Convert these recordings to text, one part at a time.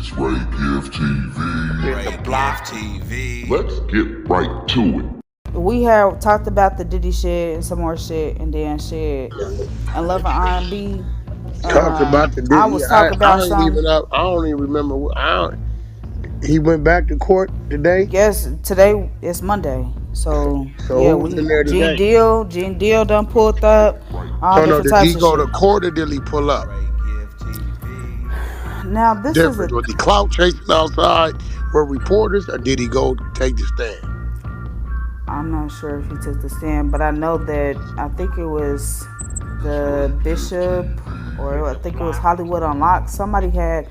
It's Ray Give TV. Ray Give TV. Let's get right to it. We have talked about the Diddy shit and some more shit, and then shit and Love and R&B. Talked about the Diddy. I was talking about some. I don't even remember. He went back to court today. Yes, today is Monday. So yeah, who's in there today? Gene Deal done pulled up. All different did types he of go shit. to court or did he pull up? Now this Different. is Was he Clout chasing outside for reporters, or did he go take the stand? I'm not sure if he took the stand, but I know that I think it was the Bishop, or I think it was Hollywood Unlocked. Somebody had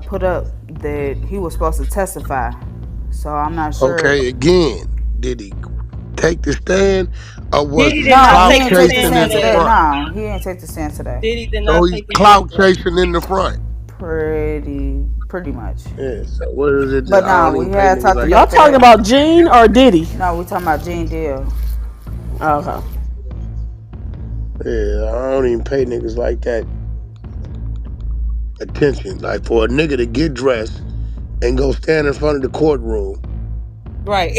put up that he was supposed to testify. So I'm not sure. Okay, again, did he take the stand, or was Diddy he did not Clout take the chasing stand in the today. front? No, he didn't take the stand today. Diddy did So not he's take the Clout stand. chasing in the front. Pretty much. Yeah, so what is it? But no, we had talked about Y'all talking about Gene or Diddy? No, we talking about Gene Deal. Okay. Yeah, I don't even pay niggas like that attention. Like, for a nigga to get dressed and go stand in front of the courtroom. Right.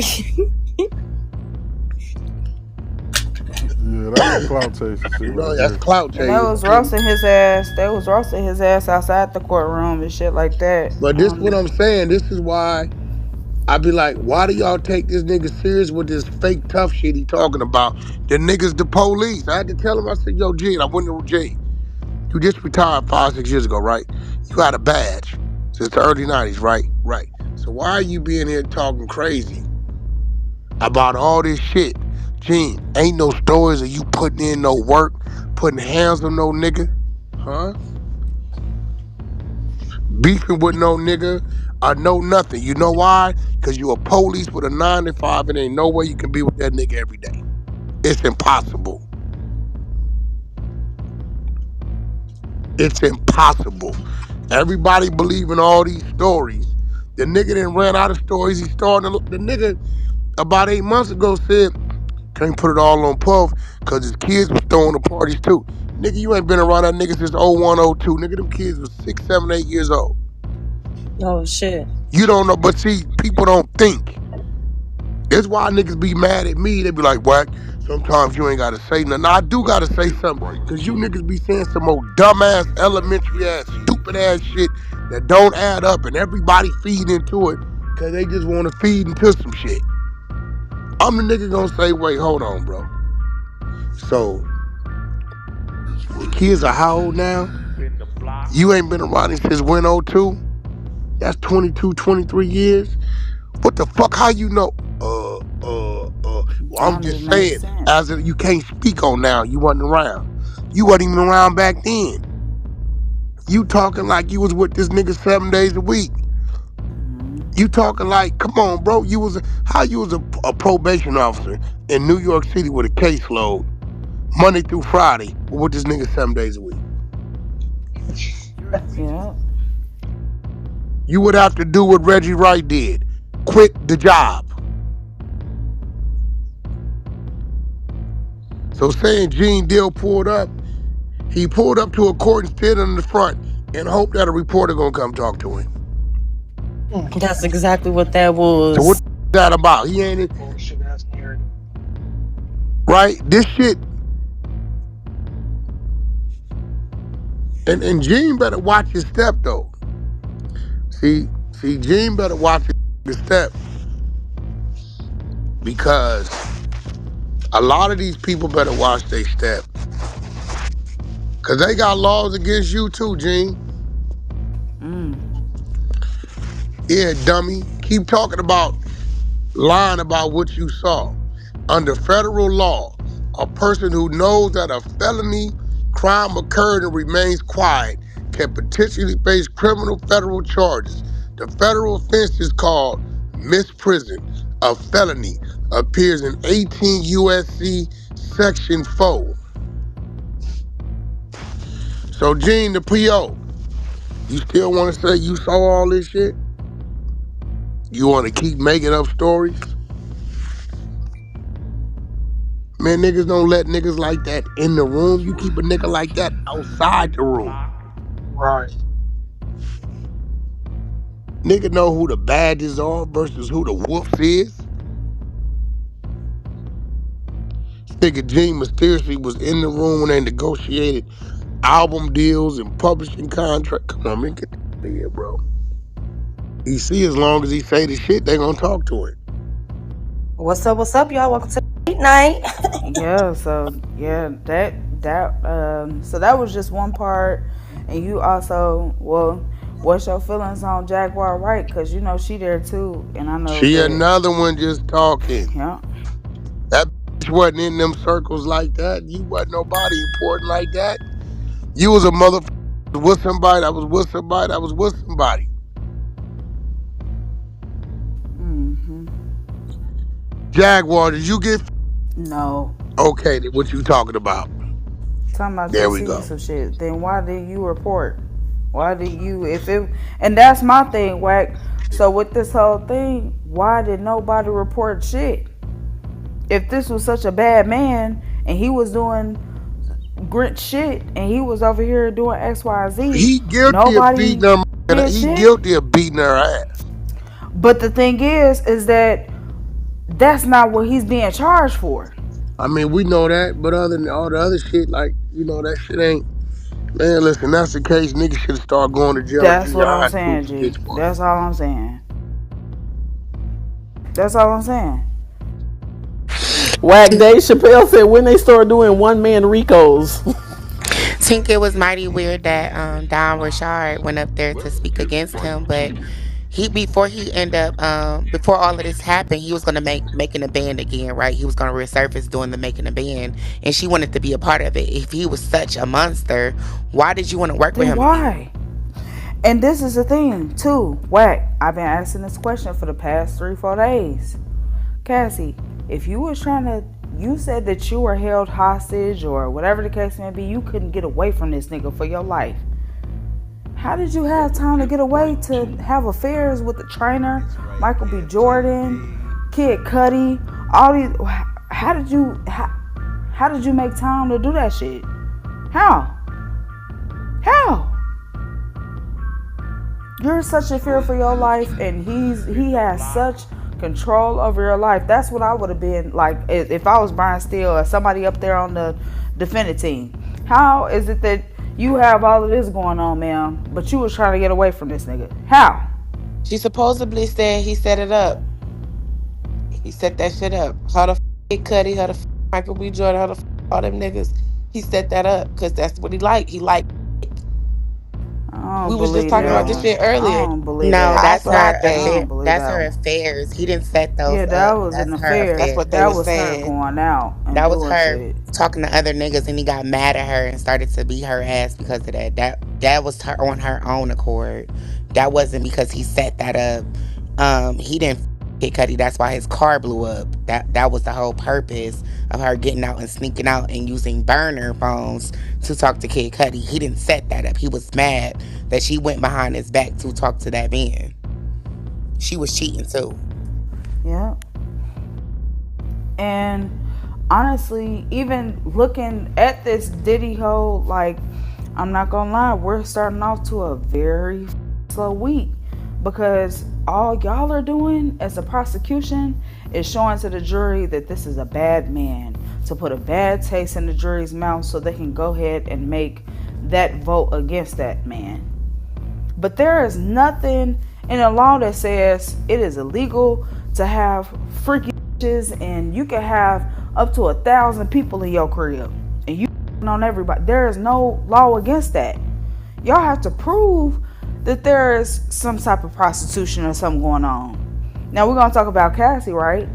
Yeah, that's clout chasing shit. You know, right that's there. clout And chasing. they was roasting his ass. They was roasting his ass outside the courtroom and shit like that. But this what I'm saying. This is why I be like, why do y'all take this nigga serious with this fake tough shit he talking about? The niggas the police. I had to tell him, I said, yo, Gene, I went to Gene. You just retired 5-6 years ago, right? You had a badge since the early 90s, right? Right. So why are you being here talking crazy about all this shit? Gene, ain't no stories of you putting in no work, putting hands on no nigga, huh? Beefing with no nigga, or no nothing. You know why? Because you a police with a 9 to 5 and ain't no way you can be with that nigga every day. It's impossible. It's impossible. Everybody believe in all these stories. The nigga then ran out of stories. He started the nigga about 8 months ago said, can't put it all on Puff because his kids was throwing the parties too. Nigga, you ain't been around that nigga since 01, 02. Nigga, them kids was 6, 7, 8 years old. Oh shit. You don't know, but see, people don't think. It's why niggas be mad at me. They be like, Wack, sometimes you ain't gotta say nothing. I do gotta say something, because you niggas be saying some old dumbass, elementary ass, stupid ass shit that don't add up, and everybody feed into it because they just want to feed into some shit. I'm the nigga gonna say, wait, hold on, bro. So, the kids are how old now? You ain't been around it since when, 02? That's 22, 23 years? What the fuck, how you know? I'm just saying, as if you can't speak on now, you wasn't around. You wasn't even around back then. You talking like you was with this nigga 7 days a week. You talking like, come on, bro, you was a probation officer in New York City with a caseload, Monday through Friday, with this nigga 7 days a week. Yeah. You would have to do what Reggie Wright did. Quit the job. So saying Gene Deal pulled up, he pulled up to a court and stood in the front and hoped that a reporter gonna come talk to him. That's exactly what that was. So what's that about? He ain't right? This shit. And Gene better watch his step though. See, Gene better watch his step, because a lot of these people better watch their step, because they got laws against you too, Gene. Yeah, dummy. Keep talking about lying about what you saw. Under federal law, a person who knows that a felony crime occurred and remains quiet can potentially face criminal federal charges. The federal offense is called misprision. A felony appears in 18 U.S.C. Section 4. So, Gene, the P.O., you still want to say you saw all this shit? You want to keep making up stories? Man, niggas don't let niggas like that in the room. You keep a nigga like that outside the room. Right. Nigga know who the badges are versus who the wolves is. Nigga Gene mysteriously was in the room when they negotiated album deals and publishing contracts. Come on, man, get the here, bro. He see as long as he say the shit, they gonna talk to him. What's up, y'all? Welcome to late night. So that was just one part. And you also, what's your feelings on Jaguar Wright? Because you know she there too, and I know She that. another one just talking. Yeah. That bitch wasn't in them circles like that. You wasn't nobody important like that. You was a motherfucker with somebody that was with somebody that was with somebody. Jaguar, did you get? No. Okay, then what you talking about? Talking about There you we seeing go. some shit. Then why did you report? Why did you, and that's my thing, Wack. So with this whole thing, why did nobody report shit? If this was such a bad man and he was doing grit shit and he was over here doing X, Y, Z, He guilty of nobody beating her. did He shit. guilty of beating her ass. But the thing is that that's not what he's being charged for. I mean, we know that, but other than all the other shit, like, you know, that shit ain't. Man, listen, that's the case. Niggas should start going to jail. That's what junior high I'm school saying, for G. bitch fucking. That's all I'm saying. That's all I'm saying. Wack, Dave Chappelle said when they start doing one-man Ricos. Think it was mighty weird that Don Richard went up there to speak against him, but before all of this happened, he was gonna making a band again, right? He was gonna resurface doing the making a band, and she wanted to be a part of it. If he was such a monster, why did you want to work with Then him? why? And this is the thing too, Wack. I've been asking this question for the past 3-4 days. Cassie, if you was you said that you were held hostage or whatever the case may be, you couldn't get away from this nigga for your life. How did you have time to get away to have affairs with the trainer, Michael B. Jordan, Kid Cudi, all these? How did you make time to do that shit? How? You're such a fear for your life, and he has such control over your life. That's what I would have been like if I was Brian Steele or somebody up there on the defendant team. How is it that you have all of this going on, ma'am, but you was trying to get away from this nigga? How? She supposedly said he set it up. He set that shit up. How the Cudi, how the Michael B. Jordan, how the all them niggas. He set that up because that's what he liked. He liked. We was just talking about this shit earlier. I don't believe No, that. that's her affair. That's her affairs. He didn't set those Yeah, that up. was That's an her affair. affairs. That's what they That was was saying. her going out. And That was doing her shit. talking to other niggas, and he got mad at her and started to beat her ass because of that. That was her on her own accord. That wasn't because he set that up. He didn't hit Cudi. That's why his car blew up. That was the whole purpose of her getting out and sneaking out and using burner phones to talk to Kid Cudi. He didn't set that up. He was mad that she went behind his back to talk to that man. She was cheating too. Yeah. And honestly, even looking at this Diddy whole, like, I'm not gonna lie, we're starting off to a very slow week, because all y'all are doing as a prosecution is showing to the jury that this is a bad man, to put a bad taste in the jury's mouth so they can go ahead and make that vote against that man. But there is nothing in the law that says it is illegal to have freaky bitches and you can have up to 1,000 people in your crib and you on everybody. There is no law against that. Y'all have to prove that there is some type of prostitution or something going on. Now we're gonna talk about Cassie, right?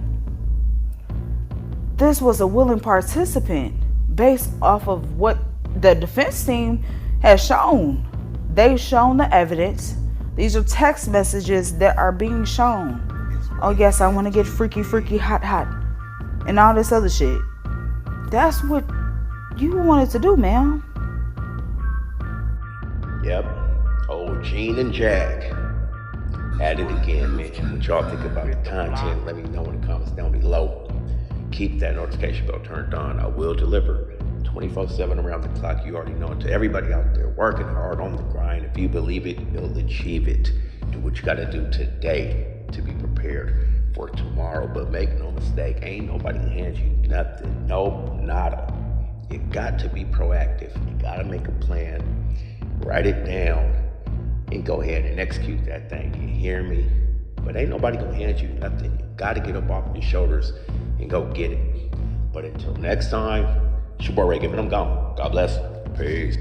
This was a willing participant based off of what the defense team has shown. They've shown the evidence. These are text messages that are being shown. Oh yes, I want to get freaky, hot, and all this other shit. That's what you wanted to do, man. Yep. Old Gene and Jag. At it again, man. What y'all think about the content? Let me know in the comments down below. Keep that notification bell turned on. I will deliver 24/7 around the clock. You already know it. To everybody out there working hard on the grind, if you believe it, you'll achieve it. Do what you gotta do today to be prepared for tomorrow. But make no mistake, ain't nobody gonna hand you nothing. Nope, nada. You got to be proactive. You gotta make a plan, write it down, and go ahead and execute that thing. You hear me? But ain't nobody gonna hand you nothing. You gotta get up off your shoulders and go get it. But until next time, it's your boy Ray, giving them gone. God bless. Peace.